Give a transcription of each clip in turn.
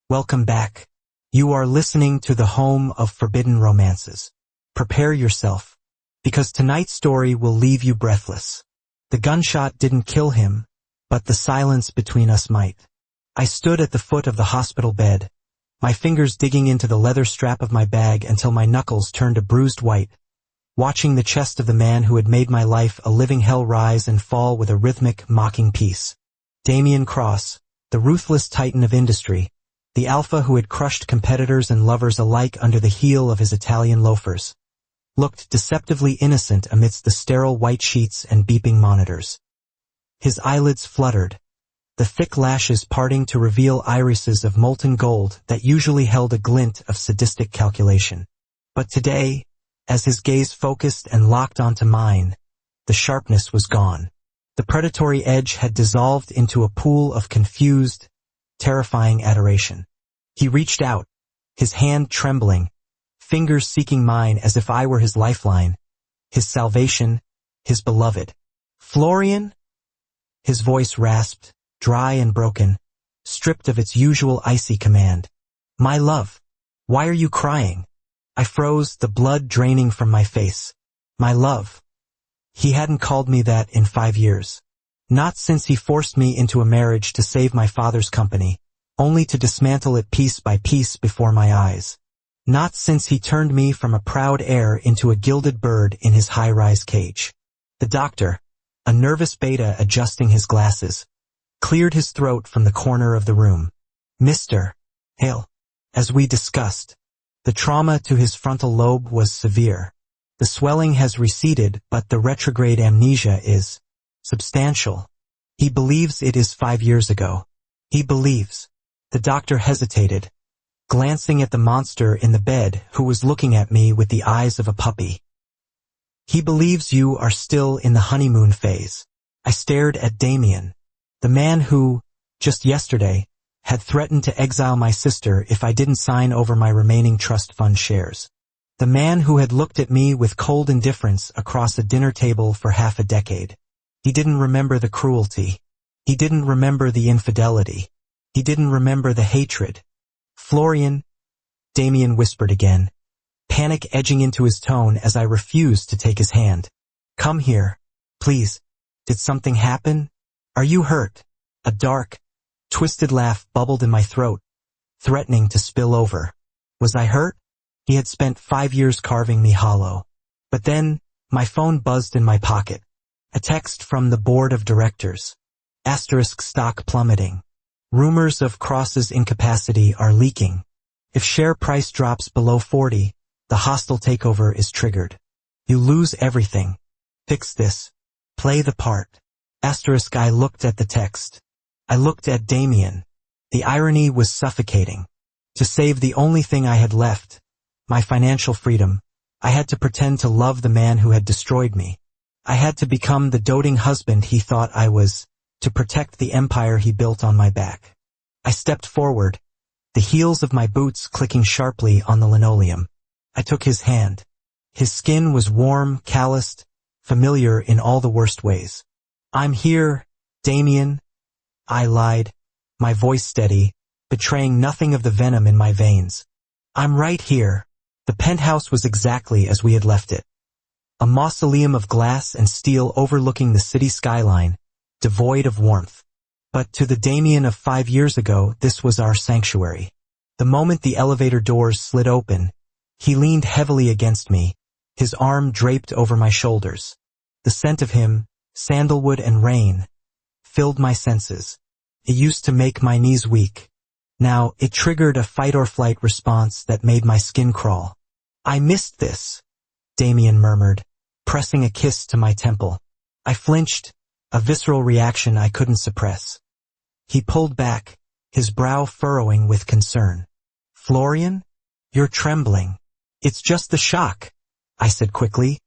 Welcome back. You are listening to the home of forbidden romances. Prepare yourself, because tonight's story will leave you breathless. The gunshot didn't kill him, but the silence between us might. I stood at the foot of the hospital bed, my fingers digging into the leather strap of my bag until my knuckles turned a bruised white, watching the chest of the man who had made my life a living hell rise and fall with a rhythmic, mocking peace. Damian Cross, the ruthless titan of industry, the alpha who had crushed competitors and lovers alike under the heel of his Italian loafers, looked deceptively innocent amidst the sterile white sheets and beeping monitors. His eyelids fluttered, the thick lashes parting to reveal irises of molten gold that usually held a glint of sadistic calculation. But today, as his gaze focused and locked onto mine, the sharpness was gone. The predatory edge had dissolved into a pool of confused, terrifying adoration. He reached out, his hand trembling, fingers seeking mine as if I were his lifeline, his salvation, his beloved. "Florian?" His voice rasped, dry and broken, stripped of its usual icy command. "My love, why are you crying?" I froze, the blood draining from my face. My love. He hadn't called me that in 5 years. Not since he forced me into a marriage to save my father's company, only to dismantle it piece by piece before my eyes. Not since he turned me from a proud heir into a gilded bird in his high-rise cage. The doctor, a nervous beta adjusting his glasses, cleared his throat from the corner of the room. "Mr. Hale, as we discussed, the trauma to his frontal lobe was severe. The swelling has receded, but the retrograde amnesia is substantial. He believes it is 5 years ago. He believes." The doctor hesitated, glancing at the monster in the bed who was looking at me with the eyes of a puppy. "He believes you are still in the honeymoon phase." I stared at Damian, the man who, just yesterday, had threatened to exile my sister if I didn't sign over my remaining trust fund shares. The man who had looked at me with cold indifference across a dinner table for half a decade. He didn't remember the cruelty. He didn't remember the infidelity. He didn't remember the hatred. "Florian," Damian whispered again, panic edging into his tone as I refused to take his hand. "Come here, please. Did something happen? Are you hurt?" A dark, twisted laugh bubbled in my throat, threatening to spill over. Was I hurt? He had spent 5 years carving me hollow. But then, my phone buzzed in my pocket. A text from the board of directors. Asterisk stock plummeting. Rumors of Cross's incapacity are leaking. If share price drops below 40, the hostile takeover is triggered. You lose everything. Fix this. Play the part. Asterisk. I looked at the text. I looked at Damian. The irony was suffocating. To save the only thing I had left, my financial freedom, I had to pretend to love the man who had destroyed me. I had to become the doting husband he thought I was, to protect the empire he built on my back. I stepped forward, the heels of my boots clicking sharply on the linoleum. I took his hand. His skin was warm, calloused, familiar in all the worst ways. "I'm here, Damian," I lied, my voice steady, betraying nothing of the venom in my veins. "I'm right here." The penthouse was exactly as we had left it. A mausoleum of glass and steel overlooking the city skyline, devoid of warmth. But to the Damian of 5 years ago, this was our sanctuary. The moment the elevator doors slid open, he leaned heavily against me, his arm draped over my shoulders. The scent of him, sandalwood and rain, filled my senses. It used to make my knees weak. Now, it triggered a fight-or-flight response that made my skin crawl. "I missed this," Damian murmured, pressing a kiss to my temple. I flinched, a visceral reaction I couldn't suppress. He pulled back, his brow furrowing with concern. "Florian? You're trembling." "It's just the shock," I said quickly,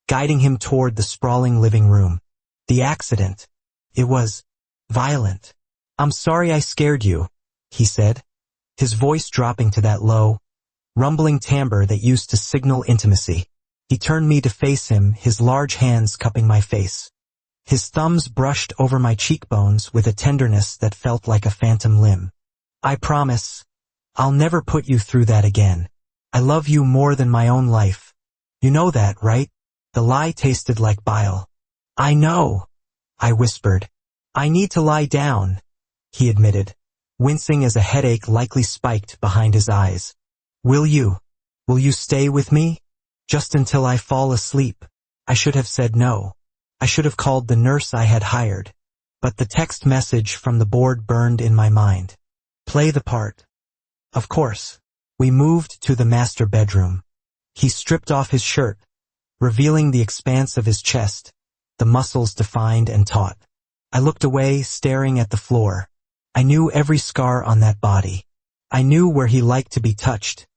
guiding him toward the sprawling living room. "The accident. It was violent." "I'm sorry I scared you," he said, his voice dropping to that low, rumbling timbre that used to signal intimacy. He turned me to face him, his large hands cupping my face. His thumbs brushed over my cheekbones with a tenderness that felt like a phantom limb. "I promise," I'll never put you through that again. I love you more than my own life. You know that, right? The lie tasted like bile. I know, I whispered. I need to lie down, he admitted, wincing as a headache likely spiked behind his eyes. Will you stay with me? Just until I fall asleep. I should have said no. I should have called the nurse I had hired. But the text message from the board burned in my mind. Play the part. Of course. We moved to the master bedroom. He stripped off his shirt, revealing the expanse of his chest, the muscles defined and taut. I looked away, staring at the floor. I knew every scar on that body. I knew where he liked to be touched,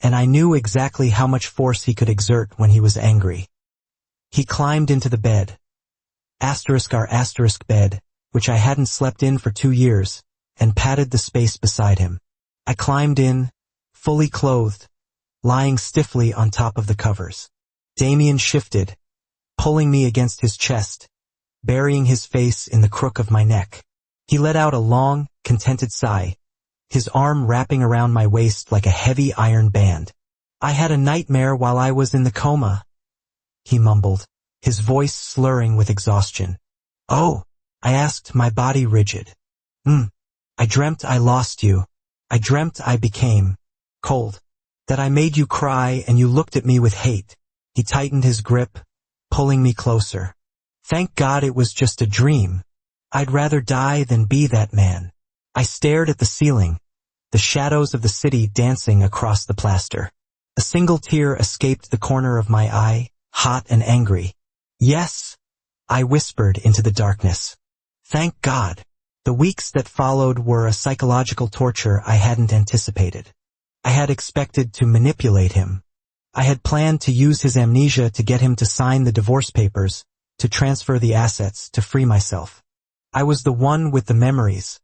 and I knew exactly how much force he could exert when he was angry. He climbed into the bed. Our bed, which I hadn't slept in for 2 years, and patted the space beside him. I climbed in, fully clothed, lying stiffly on top of the covers. Damien shifted, pulling me against his chest, burying his face in the crook of my neck. He let out a long, contented sigh, his arm wrapping around my waist like a heavy iron band. I had a nightmare while I was in the coma, he mumbled, his voice slurring with exhaustion. Oh, I asked, my body rigid. I dreamt I lost you. I dreamt I became cold. That I made you cry and you looked at me with hate. He tightened his grip, pulling me closer. Thank God it was just a dream. I'd rather die than be that man. I stared at the ceiling, the shadows of the city dancing across the plaster. A single tear escaped the corner of my eye, hot and angry. Yes, I whispered into the darkness. Thank God. The weeks that followed were a psychological torture I hadn't anticipated. I had expected to manipulate him. I had planned to use his amnesia to get him to sign the divorce papers, to transfer the assets, to free myself. I was the one with the memories.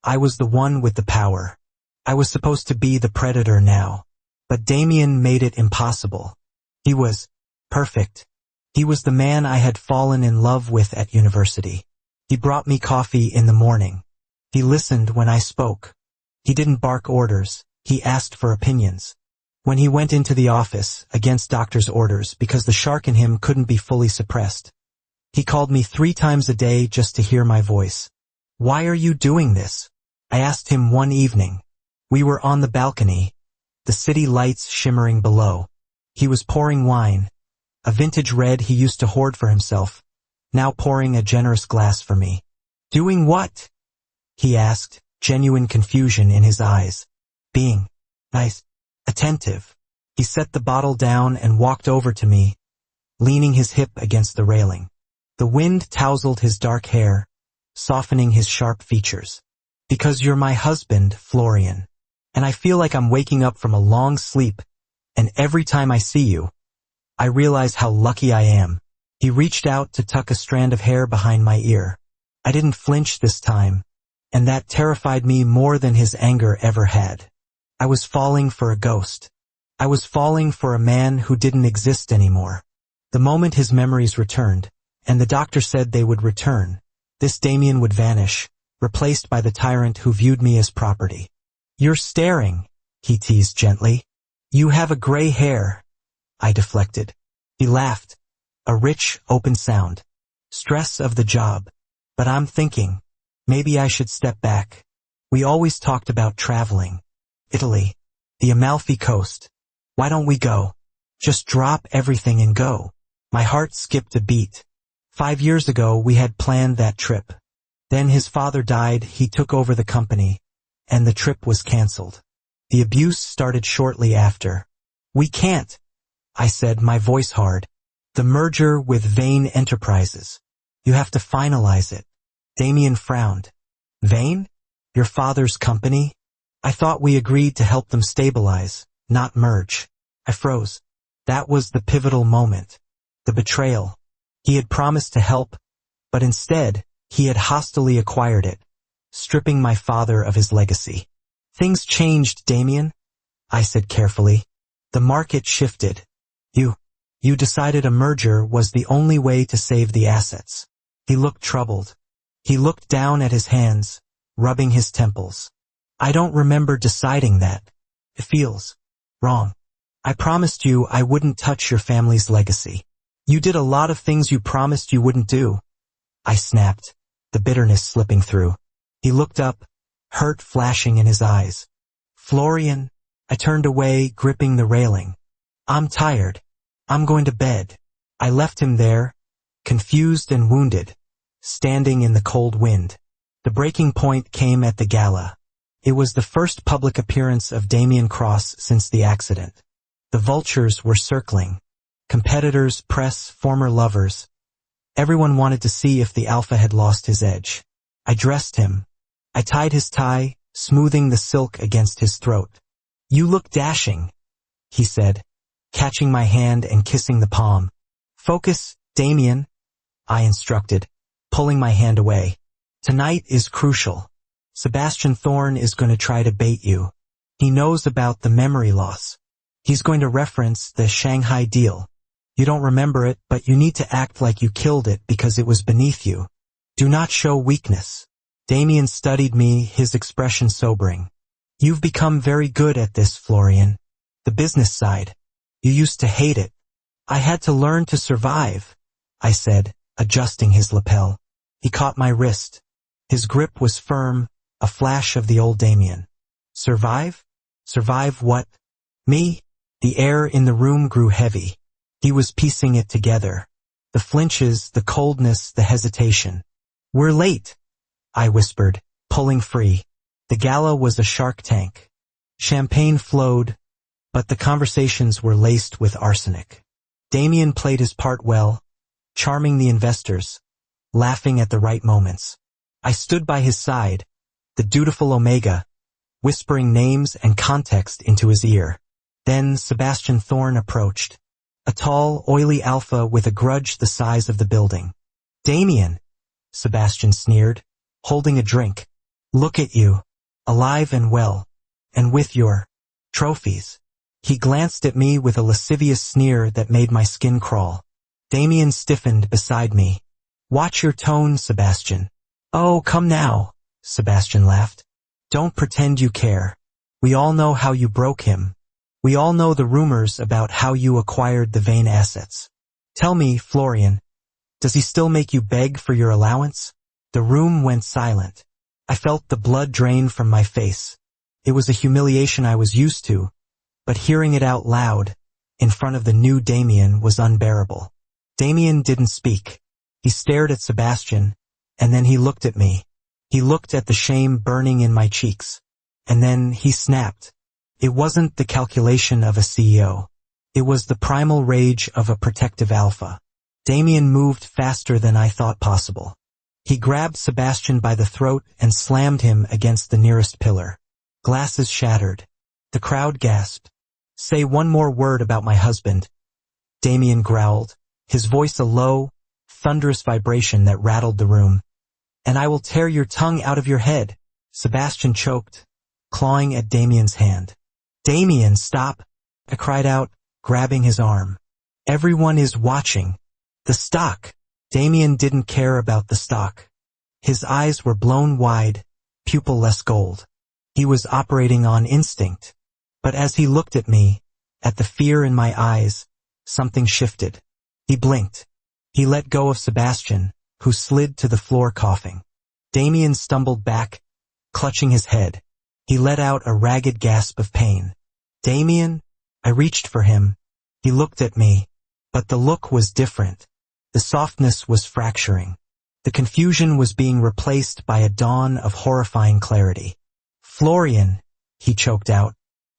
I was the one with the power. I was supposed to be the predator now. But Damien made it impossible. He was perfect. He was the man I had fallen in love with at university. He brought me coffee in the morning. He listened when I spoke. He didn't bark orders. He asked for opinions. When he went into the office, against doctor's orders because the shark in him couldn't be fully suppressed, he called me 3 times a day just to hear my voice. Why are you doing this? I asked him one evening. We were on the balcony, the city lights shimmering below. He was pouring wine, a vintage red he used to hoard for himself, now pouring a generous glass for me. Doing what? He asked, genuine confusion in his eyes. Being nice, attentive. He set the bottle down and walked over to me, leaning his hip against the railing. The wind tousled his dark hair, softening his sharp features. Because you're my husband, Florian. And I feel like I'm waking up from a long sleep, and every time I see you, I realize how lucky I am. He reached out to tuck a strand of hair behind my ear. I didn't flinch this time, and that terrified me more than his anger ever had. I was falling for a ghost. I was falling for a man who didn't exist anymore. The moment his memories returned, and the doctor said they would return, this Damien would vanish, replaced by the tyrant who viewed me as property. You're staring, he teased gently. You have a gray hair. I deflected. He laughed, a rich, open sound. Stress of the job. But I'm thinking, maybe I should step back. We always talked about traveling. Italy. The Amalfi Coast. Why don't we go? Just drop everything and go. My heart skipped a beat. 5 years ago we had planned that trip. Then his father died, he took over the company, and the trip was cancelled. The abuse started shortly after. We can't, I said, my voice hard. The merger with Vane Enterprises. You have to finalize it. Damien frowned. Vane? Your father's company? I thought we agreed to help them stabilize, not merge. I froze. That was the pivotal moment. The betrayal. He had promised to help, but instead, he had hostilely acquired it, stripping my father of his legacy. Things changed, Damien, I said carefully. The market shifted. You decided a merger was the only way to save the assets. He looked troubled. He looked down at his hands, rubbing his temples. I don't remember deciding that. It feels wrong. I promised you I wouldn't touch your family's legacy. You did a lot of things you promised you wouldn't do. I snapped, the bitterness slipping through. He looked up, hurt flashing in his eyes. Florian, I turned away, gripping the railing. I'm tired. I'm going to bed. I left him there, confused and wounded, standing in the cold wind. The breaking point came at the gala. It was the first public appearance of Damien Cross since the accident. The vultures were circling. Competitors, press, former lovers. Everyone wanted to see if the alpha had lost his edge. I dressed him. I tied his tie, smoothing the silk against his throat. You look dashing, he said, catching my hand and kissing the palm. Focus, Damien, I instructed, pulling my hand away. Tonight is crucial. Sebastian Thorne is going to try to bait you. He knows about the memory loss. He's going to reference the Shanghai deal. You don't remember it, but you need to act like you killed it because it was beneath you. Do not show weakness. Damien studied me, his expression sobering. You've become very good at this, Florian. The business side. You used to hate it. I had to learn to survive, I said, adjusting his lapel. He caught my wrist. His grip was firm, a flash of the old Damien. Survive? Survive what? Me? The air in the room grew heavy. He was piecing it together. The flinches, the coldness, the hesitation. We're late, I whispered, pulling free. The gala was a Shark Tank. Champagne flowed, but the conversations were laced with arsenic. Damien played his part well, charming the investors, laughing at the right moments. I stood by his side, the dutiful Omega, whispering names and context into his ear. Then Sebastian Thorne approached, a tall, oily alpha with a grudge the size of the building. Damien, Sebastian sneered, holding a drink. Look at you, alive and well, and with your trophies. He glanced at me with a lascivious sneer that made my skin crawl. Damien stiffened beside me. Watch your tone, Sebastian. Oh, come now, Sebastian laughed. Don't pretend you care. We all know how you broke him. We all know the rumors about how you acquired the Vane assets. Tell me, Florian, does he still make you beg for your allowance? The room went silent. I felt the blood drain from my face. It was a humiliation I was used to, but hearing it out loud, in front of the new Damien, was unbearable. Damien didn't speak. He stared at Sebastian, and then he looked at me. He looked at the shame burning in my cheeks. And then he snapped. It wasn't the calculation of a CEO. It was the primal rage of a protective alpha. Damien moved faster than I thought possible. He grabbed Sebastian by the throat and slammed him against the nearest pillar. Glasses shattered. The crowd gasped. Say one more word about my husband, Damien growled, his voice a low, thunderous vibration that rattled the room. And I will tear your tongue out of your head. Sebastian choked, clawing at Damien's hand. Damien, stop! I cried out, grabbing his arm. Everyone is watching. The stock. Damien didn't care about the stock. His eyes were blown wide, pupil-less gold. He was operating on instinct. But as he looked at me, at the fear in my eyes, something shifted. He blinked. He let go of Sebastian, who slid to the floor coughing. Damien stumbled back, clutching his head. He let out a ragged gasp of pain. Damien? I reached for him. He looked at me, but the look was different. The softness was fracturing. The confusion was being replaced by a dawn of horrifying clarity. Florian, he choked out.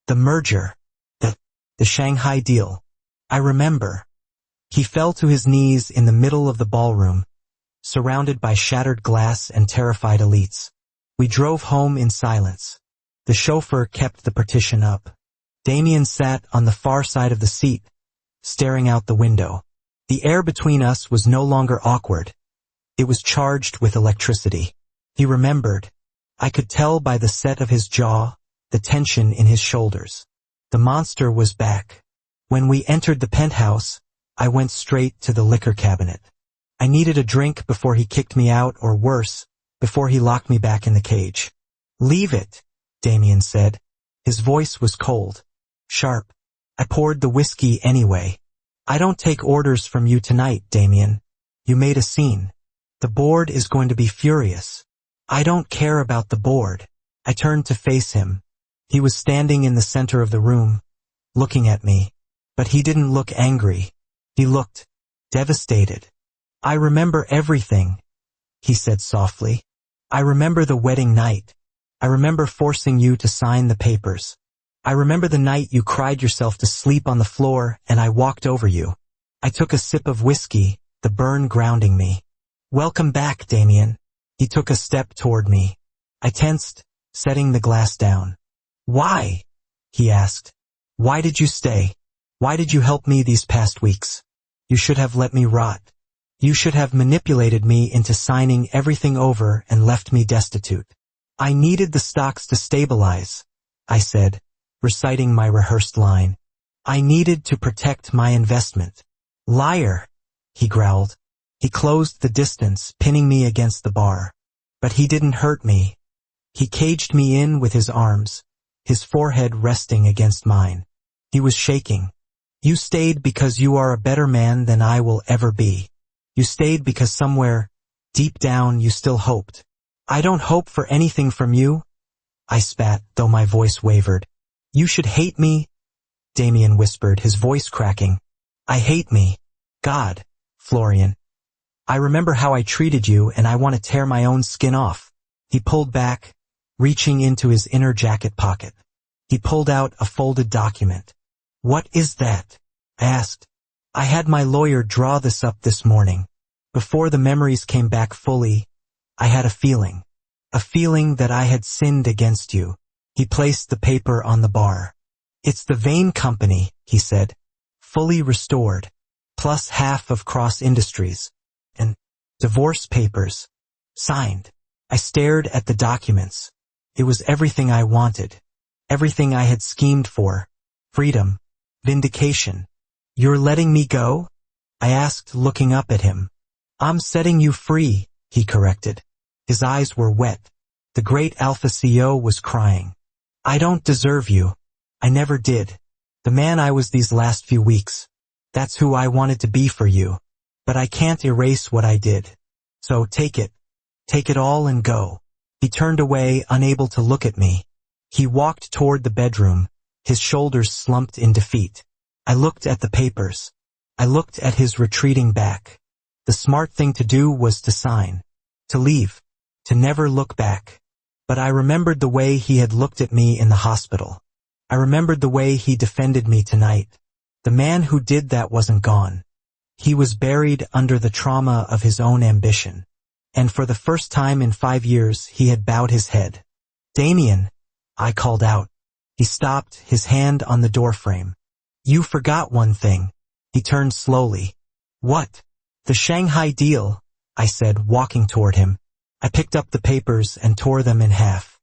The merger. The Shanghai deal. I remember. He fell to his knees in the middle of the ballroom, surrounded by shattered glass and terrified elites. We drove home in silence. The chauffeur kept the partition up. Damien sat on the far side of the seat, staring out the window. The air between us was no longer awkward. It was charged with electricity. He remembered. I could tell by the set of his jaw, the tension in his shoulders. The monster was back. When we entered the penthouse, I went straight to the liquor cabinet. I needed a drink before he kicked me out, or worse, before he locked me back in the cage. Leave it, Damien said. His voice was cold, sharp. I poured the whiskey anyway. I don't take orders from you tonight, Damien. You made a scene. The board is going to be furious. I don't care about the board. I turned to face him. He was standing in the center of the room, looking at me. But he didn't look angry. He looked devastated. I remember everything, he said softly. I remember the wedding night. I remember forcing you to sign the papers. I remember the night you cried yourself to sleep on the floor and I walked over you. I took a sip of whiskey, the burn grounding me. Welcome back, Damien. He took a step toward me. I tensed, setting the glass down. Why? He asked. Why did you stay? Why did you help me these past weeks? You should have let me rot. You should have manipulated me into signing everything over and left me destitute. I needed the stocks to stabilize, I said, reciting my rehearsed line. I needed to protect my investment. Liar, he growled. He closed the distance, pinning me against the bar. But he didn't hurt me. He caged me in with his arms, his forehead resting against mine. He was shaking. You stayed because you are a better man than I will ever be. You stayed because somewhere, deep down, you still hoped. I don't hope for anything from you, I spat, though my voice wavered. You should hate me, Damien whispered, his voice cracking. I hate me. God, Florian. I remember how I treated you and I want to tear my own skin off. He pulled back, reaching into his inner jacket pocket. He pulled out a folded document. What is that? I asked. I had my lawyer draw this up this morning. Before the memories came back fully, I had a feeling that I had sinned against you. He placed the paper on the bar. It's the Vane Company, he said, fully restored, plus half of Cross Industries, and divorce papers, signed. I stared at the documents. It was everything I wanted, everything I had schemed for, freedom, vindication. You're letting me go? I asked, looking up at him. I'm setting you free, he corrected. His eyes were wet. The great Alpha CEO was crying. I don't deserve you. I never did. The man I was these last few weeks. That's who I wanted to be for you. But I can't erase what I did. So take it. Take it all and go. He turned away, unable to look at me. He walked toward the bedroom, his shoulders slumped in defeat. I looked at the papers. I looked at his retreating back. The smart thing to do was to sign. To leave. To never look back. But I remembered the way he had looked at me in the hospital. I remembered the way he defended me tonight. The man who did that wasn't gone. He was buried under the trauma of his own ambition. And for the first time in 5 years, he had bowed his head. Damien, I called out. He stopped, his hand on the doorframe. You forgot one thing. He turned slowly. What? The Shanghai deal, I said, walking toward him. I picked up the papers and tore them in half.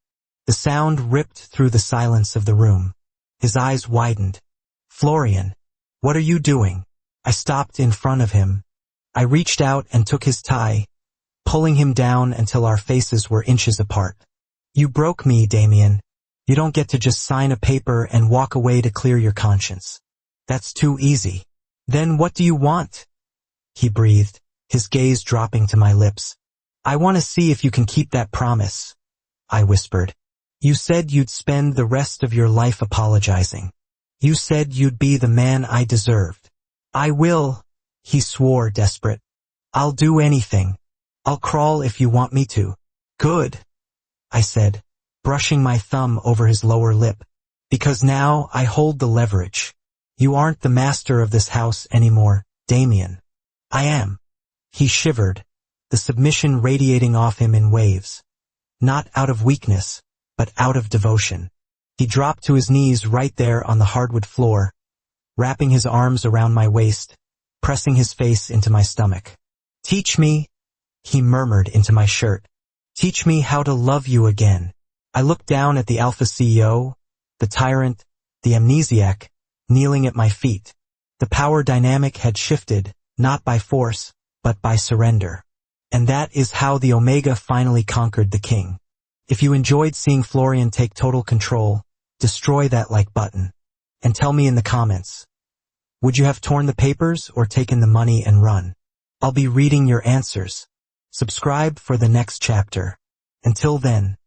The sound ripped through the silence of the room. His eyes widened. Florian, what are you doing? I stopped in front of him. I reached out and took his tie, pulling him down until our faces were inches apart. You broke me, Damien. You don't get to just sign a paper and walk away to clear your conscience. That's too easy. Then what do you want? He breathed, his gaze dropping to my lips. I want to see if you can keep that promise, I whispered. You said you'd spend the rest of your life apologizing. You said you'd be the man I deserved. I will, he swore, desperate. I'll do anything. I'll crawl if you want me to. Good, I said, brushing my thumb over his lower lip. Because now I hold the leverage. You aren't the master of this house anymore, Damien. I am. He shivered, the submission radiating off him in waves. Not out of weakness, but out of devotion. He dropped to his knees right there on the hardwood floor, wrapping his arms around my waist, pressing his face into my stomach. Teach me, he murmured into my shirt. Teach me how to love you again. I looked down at the Alpha CEO, the tyrant, the amnesiac, kneeling at my feet. The power dynamic had shifted, not by force, but by surrender. And that is how the Omega finally conquered the king. If you enjoyed seeing Florian take total control, destroy that like button. And tell me in the comments, would you have torn the papers or taken the money and run? I'll be reading your answers. Subscribe for the next chapter. Until then,